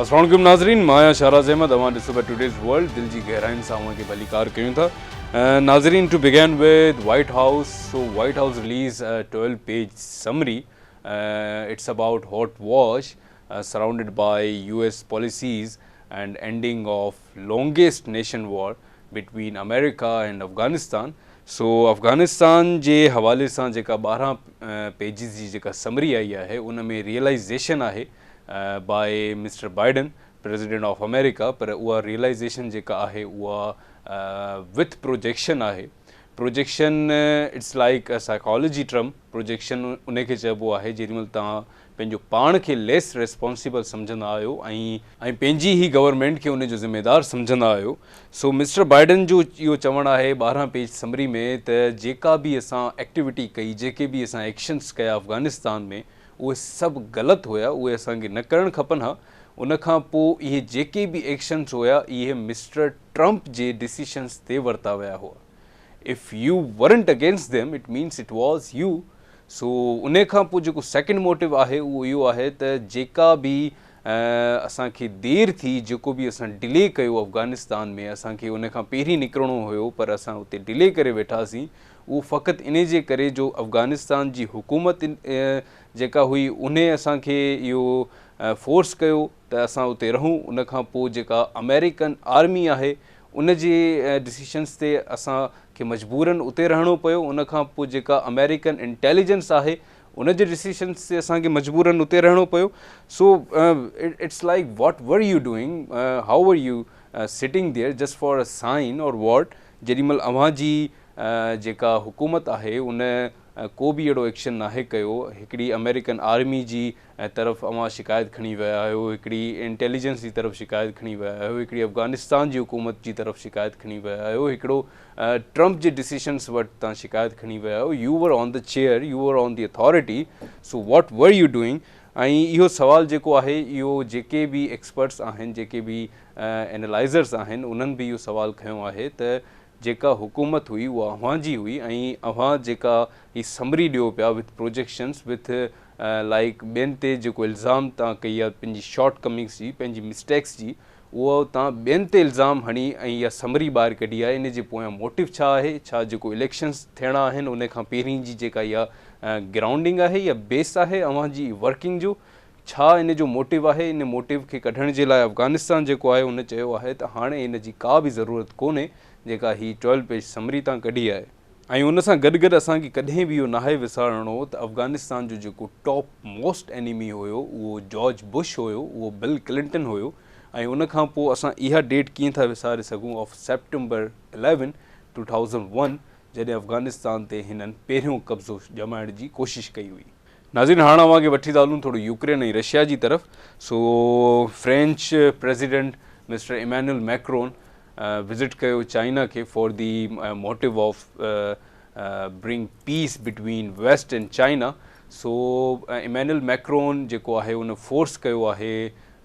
अस्सलाम वालेकुम नाज़रीन, माया शहराज अहमद अवां ॾिसो पिया टुडेज़ वर्ल्ड दिल जी गहराइनि सां अवां खे भलीकार कयूं था। नाज़रीन, to begin with White House, so White House release 12 page summary. It's about hot wash surrounded by US policies and ending of longest nation war between America and Afghanistan. सो अफ़गानिस्तान जे हवाले सां जेका 12 पेजिस जी जेका समरी आई आहे उन में realisation आहे by mister Biden, president of America, पर उहा रियलाइज़ेशन जेका आहे उहा विथ प्रोजेक्शन आहे। Projection it's like a psychology term. Projection उन खे चइबो आहे जेॾीमहिल तव्हां पंहिंजो पाण खे लेस रिस्पॉन्सिबल सम्झंदा आहियो ऐं पंहिंजी ई गवर्नमेंट खे उन जो ज़िम्मेदार सम्झंदा आहियो। सो मिस्टर बाइडन जो इहो चवणु आहे 12 पेज समरी में त जेका बि असां एक्टिविटी कई, जेके बि असां एक्शन्स कया अफ़गानिस्तान में, उहे सभु ग़लति हुया, उहे असांखे न करणु खपनि हा। उन खां पोइ इहे जेके बि एक्शन्स हुया इहे मिस्टर ट्रंप जे डिसीशन्स ते वरिता विया हुआ। If you warrant against them it means it was you. So उन खां पोइ जेको सेकेंड मोटिव आहे उहो इहो आहे त जेका बि असांखे देरि थी, जेको बि असां डिले कयो अफ़गानिस्तान में, असांखे उन खां पहिरीं निकिरणो हुयो पर असां उते डिले करे वेठासीं, उहो फ़क़ति इन जे करे जो अफ़गानिस्तान जी हुकूमत जेका हुई उन असांखे इहो फोर्स कयो त असां उते रहूं। उन खां पोइ जेका अमेरिकन आर्मी आहे उन जे डिसीशन्स ते असांखे मजबूरन उते रहणो पियो। उन खां पोइ जेका अमेरिकन इंटेलिजेंस आहे उन जे डिसीशन्स ते असांखे मजबूरन उते रहणो पियो। So it's like what were you doing, how were you sitting there just for a sign or what. जेॾीमहिल अव्हां जी जेका हुकूमत आहे उन को बि अहिड़ो एक्शन नाहे कयो, हिकिड़ी अमेरिकन आर्मी जी तरफ़ अव्हां शिकायत खणी विया आहियो, हिकिड़ी इंटेलिजेंस जी तरफ़ शिकायत खणी विया आहियो, हिकिड़ी अफ़गानिस्तान जी हुकूमत जी तरफ़ शिकायत खणी विया आहियो, हिकिड़ो ट्रंप जे डिसीशन्स वटि तव्हां शिकायत खणी विया आहियो। You were on the chair, you were on the authority, so what were you doing. ऐं इहो सवाल जेको आहे इहो जेके बि एक्सपर्ट्स आहिनि, जेके बि एनालाइज़र्स आहिनि, उन्हनि बि इहो सवाल खयों आहे त जेका हुकूमत हुई उहा अव्हां जी हुई ऐं अव्हां जेका ही समरी ॾियो पिया विथ प्रोजेक्शन्स, विथ लाइक ॿियनि ते जेको इल्ज़ाम तव्हां कई आहे पंहिंजी शॉर्ट कमिंग्स जी, पंहिंजी मिस्टेक्स जी, उहो तव्हां ॿियनि ते इल्ज़ाम हणी ऐं इहा समरी ॿाहिरि कढी आहे। इन जे पोयां मोटिव छा आहे, छा जेको इलेक्शन्स थियणा आहिनि उन खां पहिरीं जी जेका इहा ग्राउंडिंग आहे या बेस आहे अव्हां जी वर्किंग जो, छा इन जो मोटिव आहे। इन मोटिव खे कढण जे लाइ अफ़गानिस्तान जेको आहे उन चयो आहे त हाणे इन जी का बि ज़रूरत कोन्हे जेका ही 12 पेज समरी तव्हां कढी आहे। ऐं उन सां गॾु गॾु असांखे कॾहिं बि इहो नाहे विसारणो त अफ़गानिस्तान जो जेको टॉप मोस्ट एनिमी हुयो उहो जॉर्ज बुश हुयो, उहो बिल क्लिंटन हुयो। ऐं उन खां पोइ असां इहा डेट कीअं था विसारे सघूं ऑफ सेप्टेंबर 11, 2001, जॾहिं अफ़गानिस्तान ते हिननि पहिरियों कब्ज़ो ॼमाइण जी कोशिशि कई हुई। नाज़रीन, हाणे अव्हांखे वठी था हलूं थोरो यूक्रेन ऐं रशिया जी तरफ़। So French president mister Emmanuel Macron visit कयो चाइना खे for the motive of bring peace between West and China. So Emmanuel Macron जेको आहे उन फोर्स कयो आहे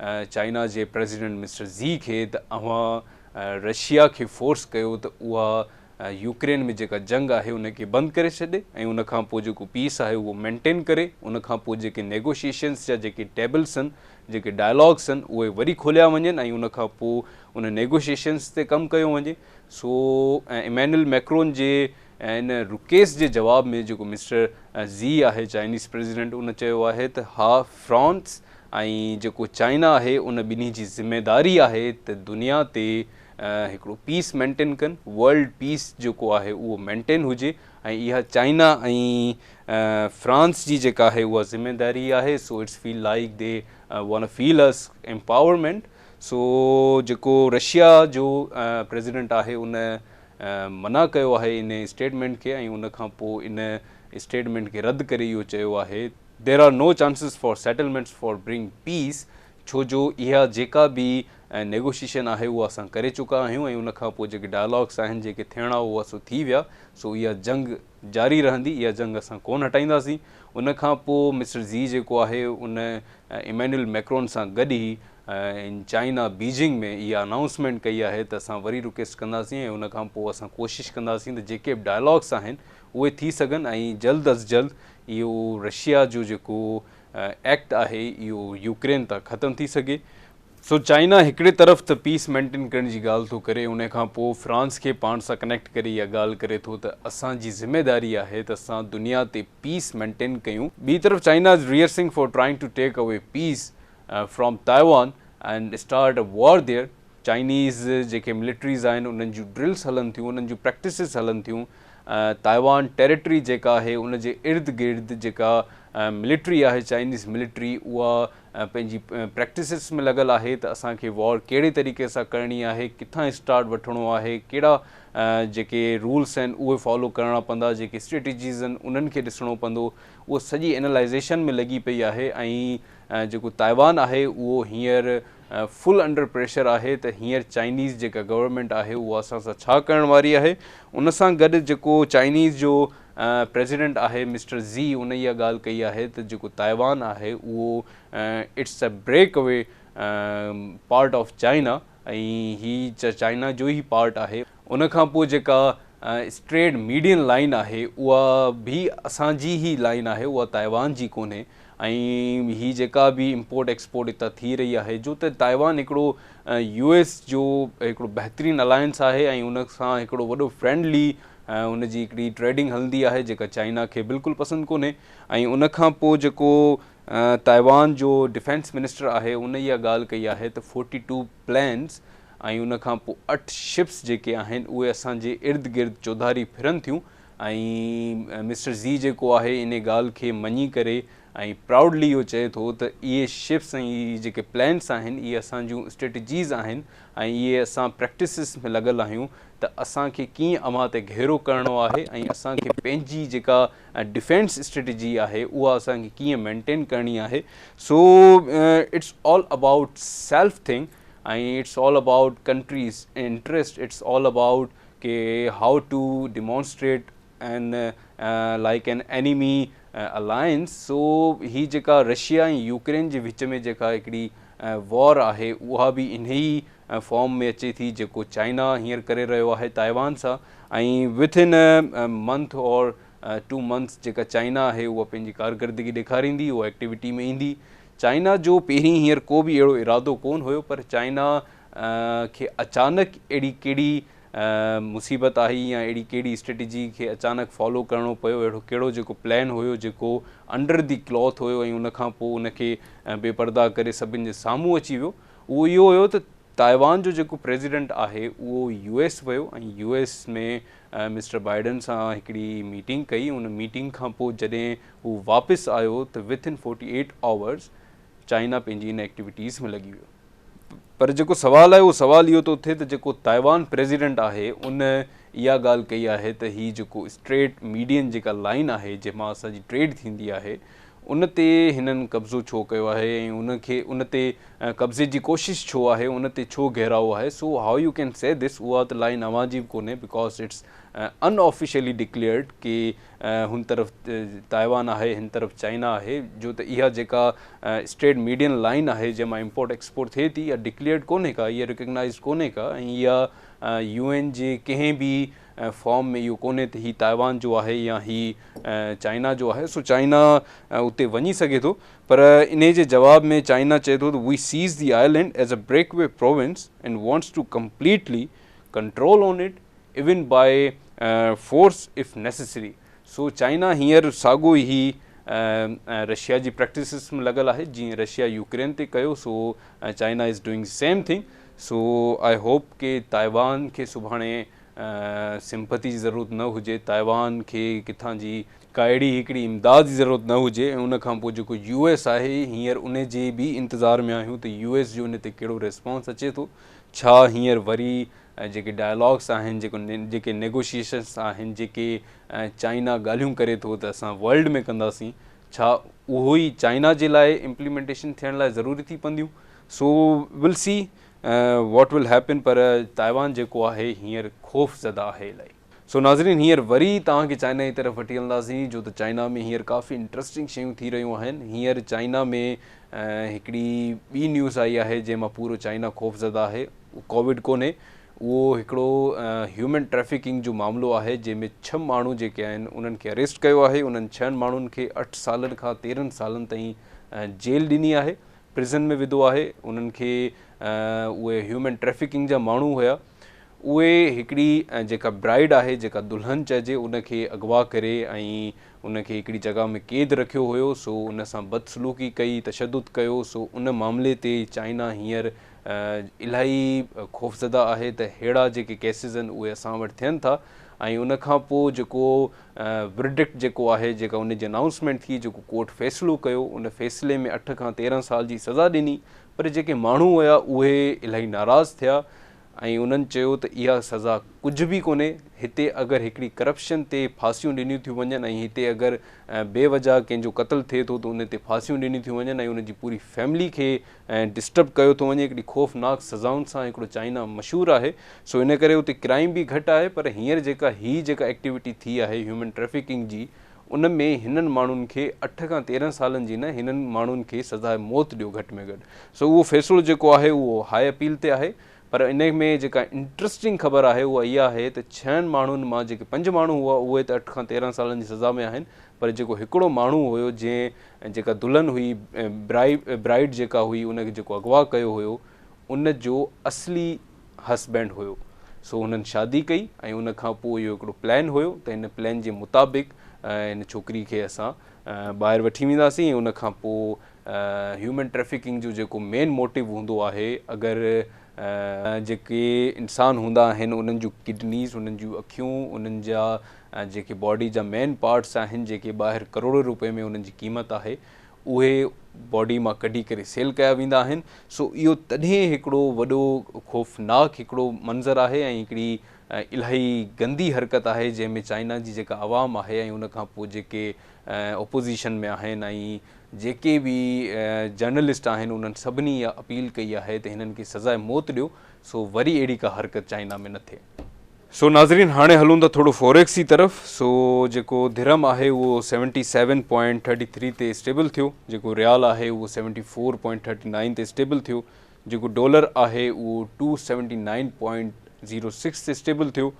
चाइना जे प्रेसिडेंट मिस्टर ज़ी खे त अव्हां रशिया खे फोर्स कयो त उहा यूक्रेन में जेका जंग आहे उन खे बंदि करे छॾे ऐं उन खां पोइ जेको पीस आहे उहो मेंटेन करे। उन खां पोइ जेके नेगोशिएशन्स जा जेके टेबल्स आहिनि, जेके डायलॉग्स आहिनि, उहे वरी खोलिया वञनि ऐं उन खां पोइ उन नेगोशिएशन्स ते कमु कयो वञे। सो इमैनुअल मैक्रोन जे इन रुकेस जे जवाब में जेको मिस्टर ज़ी आहे चाइनीज़ प्रेसिडेंट, उन चयो आहे त हा, फ्रांस ऐं जेको चाइना आहे उन ॿिन्ही जी ज़िम्मेदारी आहे त दुनिया ते हिकिड़ो पीस मेंटेन कनि, वर्ल्ड पीस जेको आहे उहो मेंटेन हुजे ऐं इहा चाइना ऐं फ्रांस जी जेका आहे उहा ज़िम्मेदारी आहे। So it's feel like they want feel अस एम्पावरमेंट। सो जेको रशिया जो प्रेसिडेंट आहे उन मना कयो आहे इन स्टेटमेंट खे ऐं उन खां पोइ इन स्टेटमेंट खे रद्द करे इहो चयो आहे there are no chances for settlements for bring peace, छो जो इहा जेका बि नेगोशिएशन आहे उहा असां करे चुका आहियूं ऐं उन खां पोइ जेके डायलॉग्स आहिनि, जेके थियणा उहा सो थी विया। सो इहा जंग जारी रहंदी, इहा जंग असां कोन हटाईंदासीं। उन खां पोइ मिस्टर ज़ी जेको आहे उन इमैनुअल मैक्रोन सां गॾु ई इन चाइना बीजिंग में इहा अनाउंसमेंट कई आहे त असां वरी रिक्वेस्ट कंदासीं ऐं उन खां पोइ असां कोशिशि कंदासीं त जेके बि डायलॉग्स आहिनि उहे थी सघनि ऐं जल्द अज़ जल्द इहो रशिया जो जेको एक्ट आहे इहो यूक्रेन तां ख़तमु थी सघे। सो चाइना हिकिड़े तरफ़ त पीस मेंटेन करण जी ॻाल्हि थो करे, उन खां पोइ फ्रांस खे पाण सां कनेक्ट करे इहा ॻाल्हि करे थो त असांजी ज़िम्मेदारी आहे त असां दुनिया ते पीस मेंटेन कयूं। ॿी तरफ़ China is rehearsing for trying to take away peace from Taiwan and start a war there. Chinese जेके मिलिट्रीज़ आहिनि उन्हनि जूं ड्रिल्स हलनि थियूं, उन्हनि जूं प्रैक्टिसिस हलनि थियूं। ताइवान टेरिटरी जेका आहे उन जे इर्द गिर्द जेका मिलिट्री आहे चाइनीज़ मिलिट्री, उहा पंहिंजी प्रैक्टिसिस में लॻल आहे त असांखे वॉर कहिड़े तरीक़े सां करणी आहे, किथां स्टार्ट वठिणो आहे, कहिड़ा जेके रूल्स आहिनि उहे फॉलो करणा पवंदा, जेके स्ट्रेटजीज़ आहिनि उन्हनि खे ॾिसणो पवंदो। उहो सॼी एनालाइज़ेशन में लॻी पई आहे ऐं जेको ताइवान आहे उहो हींअर फुल अंडर प्रेशर आहे त हींअर चाइनीज़ जेका गवर्नमेंट आहे उहा असां सां छा करण वारी आहे। उन सां गॾु जेको चाइनीज़ जो प्रेसिडेंट आहे मिस्टर ज़ी, उन इहा ॻाल्हि कई आहे त जेको ताइवान आहे उहो it's a break away part of China ऐं ही चाइना जो ई पार्ट आहे। उन खां पोइ जेका स्ट्रेट मीडियन लाइन आहे उहा बि असांजी ई लाइन आहे, उहा ताइवान जी कोन्हे। ऐं ही जेका बि इम्पोर्ट एक्सपोर्ट हितां थी रही आहे, जो त ताइवान हिकिड़ो US जो हिकिड़ो बहितरीनु अलायंस आहे ऐं उन सां हिकिड़ो वॾो फ्रेंडली उन जी हिकिड़ी ट्रेडिंग हलंदी आहे जेका चाइना खे बिल्कुलु पसंदि कोन्हे। ऐं उन खां पोइ जेको ताइवान जो डिफेंस मिनिस्टर आहे उन इहा ॻाल्हि कई आहे त 42 प्लेन्स ऐं उन खां पोइ 8 शिप्स जेके आहिनि उहे असांजे इर्द गिर्द चौधारी फिरनि थियूं। ऐं मिस्टर ज़ी जेको आहे इन ॻाल्हि खे मञी करे ऐं प्राउडली इहो चए थो त इहे शिप्स ऐं इहे जेके प्लैन्स आहिनि इहे असांजूं स्ट्रेटजीज़ आहिनि ऐं इहे असां प्रैक्टिसिस में लॻल आहियूं त असांखे कीअं अमां ते घेरो करिणो आहे ऐं असांखे पंहिंजी जेका डिफेंस स्ट्रेटजी आहे उहा असांखे कीअं मेंटेन करणी आहे। So it's all about self thing ऐं it's all about countries interest, it's all about के how to demonstrate and like an enemy alliance. So ही जेका रशिया ऐं यूक्रेन जे विच में जेका हिकिड़ी वॉर आहे उहा बि इन ई फॉर्म में अचे थी जेको चाइना हींअर करे रहियो आहे ताइवान सां। ऐं विथिन मंथ और 2 मंथ्स जेका चाइना आहे उहा पंहिंजी कारकर्दगी ॾेखारींदी, उहा एक्टिविटी में ईंदी। चाइना जो पहिरीं हींअर को बि अहिड़ो इरादो कोन हुयो, पर चाइना खे अचानक अहिड़ी कहिड़ी मुसीबत आई या अहिड़ी कहिड़ी स्ट्रेटजी खे अचानक फॉलो करिणो पियो, अहिड़ो कहिड़ो जेको प्लान हुयो जेको अंडर दी क्लॉथ हुयो ऐं उन खां पोइ उनखे बेपर्दा करे सभिनि जे साम्हूं अची वियो, उहो इहो हुयो त ताइवान जो जेको प्रेसिडेंट आहे उहो US वियो ऐं US में मिस्टर बाइडन सां हिकिड़ी मीटिंग कई। उन मीटिंग खां पोइ जॾहिं हू वापसि आयो त विथिन 48 आवर्स चाइना पंहिंजी इन एक्टिविटीज़ में लॻी वियो। पर जेको सवाल आहे उहो सवाल इहो थो थिए त जेको ताइवान प्रेसिडेंट आहे उन इहा ॻाल्हि कई आहे त ही जेको स्ट्रेट मीडियन जेका लाइन आहे जंहिंमां असांजी ट्रेड थींदी आहे उन ते हिननि कब्ज़ो छो कयो आहे ऐं उनखे उन ते कब्ज़े जी कोशिशि छो आहे, उन ते छो घेराओ आहे। So how U can say this, उहा त लाइन अवां जी बि कोन्हे बिकॉज इट्स अनऑफिशियली डिक्लेयर्ड कि हुन तरफ़ ताइवान आहे, हिन तरफ़ चाइना आहे, जो त इहा जेका स्ट्रेट मीडियन लाइन आहे जंहिंमां इम्पोर्ट एक्सपोर्ट थिए थी इहा डिक्लेयर्ड कोन्हे का, इहा रिकग्नाइज़ कोन्हे का ऐं इहा UN जे कंहिं बि फॉर्म में इहो कोन्हे त ही ताइवान जो आहे या ही चाइना जो आहे। सो चाइना उते वञी सघे थो, पर इन जे जवाब में चाइना चए थो त वी sees the island as a breakaway province and wants to completely control on it even by force if necessary. So China हींअर साॻियो ई रशिया जी प्रैक्टिसिस में लॻल आहे, जीअं रशिया यूक्रेन ते कयो, so China is doing same thing. So I hope के Taiwan खे सुभाणे सिंपथी जी ज़रूरत न हुजे, ताइवान खे किथां जी का अहिड़ी हिकिड़ी इमदाद जी ज़रूरत न हुजे ऐं उन खां पोइ जेको US आहे हींअर उन जे बि इंतज़ार में आहियूं त US जो उन ते कहिड़ो रिस्पॉन्स अचे थो। छा हींअर वरी जेके डायलॉग्स आहिनि, जेके नेगोशिएशन्स आहिनि, जेके चाइना ॻाल्हियूं करे थो त असां वर्ल्ड में कंदासीं, छा उहो ई चाइना जे लाइ इम्प्लीमेंटेशन थियण लाइ ज़रूरी थी पवंदियूं। So will see what will happen, पर ताइवान जेको आहे हींअर ख़ौफ़ ज़दा आहे इलाही। सो नाज़रीन, हींअर वरी तव्हांखे चाइना जी तरफ़ वठी हलंदासीं, जो त चाइना में हींअर काफ़ी इंट्रस्टिंग शयूं थी रहियूं आहिनि। हींअर चाइना में हिकिड़ी ॿी न्यूज़ आई आहे जंहिंमां पूरो चाइना ख़ौफ़ ज़दा आहे। कोविड कोन्हे, उहो हिकिड़ो ह्यूमन ट्रैफिकिंग जो मामिलो आहे जंहिंमें 6 माण्हू जेके आहिनि उन्हनि खे अरेस्ट कयो आहे। उन्हनि 6 माण्हुनि खे 8 सालनि खां 13 सालनि ताईं जेल ॾिनी आहे। प्रिज़न में विधो आहे। उन्हनि खे उहे ह्यूमन ट्रैफिकिंग जा माण्हू हुया, उहे हिकिड़ी जेका ब्राइड आहे, जेका दुल्हन चइजे, उनखे अगवा करे ऐं उनखे हिकिड़ी जॻह में क़ैद रखियो हुयो। सो उन सां बदसलूकी कई, तशदुद कयो। सो उन मामले ते चाइना हींअर इलाही ख़ौफ़ज़दा आहे त अहिड़ा जेके केसिस आहिनि उहे असां वटि थियनि था। ऐं उन खां पोइ जेको वर्डिक्ट जेको आहे, जेका उन जी अनाउंसमेंट थी, जेको कोर्ट फ़ैसिलो कयो, उन फ़ैसिले में 8 खां 13 साल जी सज़ा ॾिनी। पर जेके माण्हू हुया उहे इलाही नाराज़ थिया ऐं उन्हनि चयो त इहा सज़ा कुझु बि कोन्हे। हिते अगरि हिकिड़ी करप्शन ते फांसियूं ॾिनियूं थियूं वञनि ऐं हिते अगरि बेवजह कंहिंजो क़त्लु थिए थो त उन ते फांसियूं ॾिनियूं थियूं वञनि ऐं उनजी पूरी फैमिली खे डिस्टर्ब कयो थो वञे। हिकिड़ी ख़ौफ़नाक सज़ाउनि सां हिकिड़ो चाइना मशहूरु आहे। सो इन करे उते क्राइम बि घटि आहे। पर हींअर जेका एक्टिविटी थी आहे ह्यूमन ट्रैफिकिंग जी, उन में हिननि माण्हुनि खे 8 खां 13 सालनि जी न, हिननि माण्हुनि खे सज़ा मौत ॾियो घटि में घटि। सो उहो फ़ैसिलो जेको आहे उहो हाई अपील ते आहे। पर इन में जेका इंट्रस्टिंग ख़बर आहे उहा इहा आहे त 6 माण्हुनि मां जेके 5 माण्हू हुआ उहे त 8 खां 13 सालनि जी सज़ा में आहिनि। पर जेको हिकिड़ो माण्हू हुयो, जेका दुल्हन हुई, ब्राइड जेका हुई, उनखे जेको अगवा कयो हुयो, उन जो असली हस्बैंड हुयो। सो हुननि शादी कई ऐं उन खां पोइ इहो हिकिड़ो प्लान हुयो त हिन प्लान जे मुताबिक़ हिन छोकिरी खे असां ॿाहिरि वठी वेंदासीं। उन खां पोइ ह्यूमन ट्रैफिकिंग जो जेको मेन मोटिव हूंदो आहे, अगरि जेके इंसान हूंदा आहिनि उन्हनि जूं किडनीज़, उन्हनि जूं अखियूं, उन्हनि जा जेके बॉडी जा मेन पार्ट्स आहिनि, जेके ॿाहिरि करोड़ों रुपए में उन्हनि जी क़ीमत आहे, उहे बॉडी मां कढी करे सेल कया वेंदा आहिनि। सो इहो तॾहिं हिकिड़ो वॾो ख़ौफ़नाक हिकिड़ो मंज़र आहे ऐं हिकिड़ी इलाही गंदी हरकत आहे, जंहिंमें चाइना जी जेका आवाम आहे ऐं उन खां पोइ जेके ओपोज़िशन में आहिनि ऐं जेके बि जर्नलिस्ट आहिनि, उन्हनि सभिनी इहा अपील कई आहे त हिननि खे सज़ाए मौत ॾियो। सो वरी अहिड़ी का हरकत चाइना में न थिए। सो नाज़रीन, हाणे हलूं था थोरो फॉरेक्स जी तरफ़। सो जेको दिरहम आहे उहो 77.33 ते स्टेबल थियो, जेको रियाल आहे उहो 74.39 ते स्टेबल थियो, जेको डॉलर आहे उहो 279.06 ते स्टेबल थियो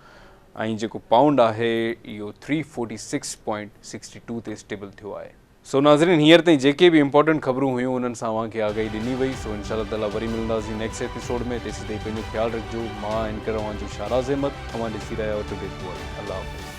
ऐं जेको पाउंड आहे इहो 346.62 ते स्टेबल थियो आहे। सो नाज़रीन, हींअर ताईं जेके बि इंपॉर्टेंट ख़बरूं हुयूं उन्हनि सां अव्हांखे आगाही ॾिनी वई। सो इंशाअल्लाह ताला वरी मिलंदासीं नेक्स्ट एपिसोड में। तेसिताईं पंहिंजो ख़्यालु रखिजो। मां एंकर जो शाहराज़ अहमद, तव्हां ॾिसी रहिया आहियो टुडेज़ वर्ल्ड। अल्लाह हाफ़िज़।